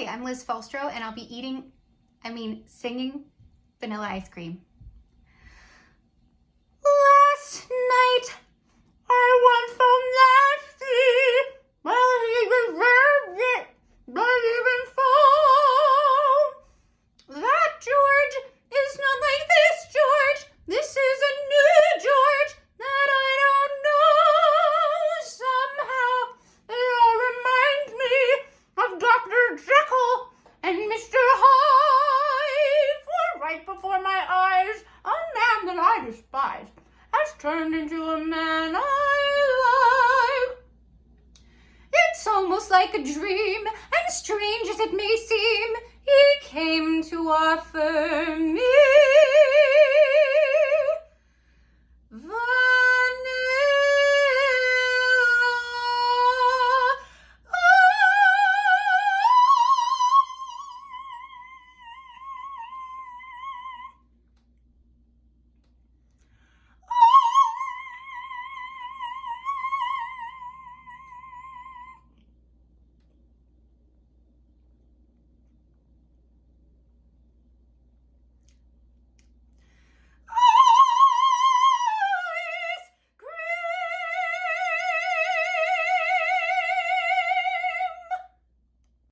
Hi, I'm Liz Falstreau, and I'll be singing vanilla ice cream. Last night, I went from nasty, well, he deserved it, but even fall. That George is not like this George. This is a new George that I don't know. Somehow, they all remind me of Dr. Jekyll and Mr. Hyde. For right before my eyes, a man that I despised has turned into a man I like. It's almost like a dream, and strange as it may seem, he came to offer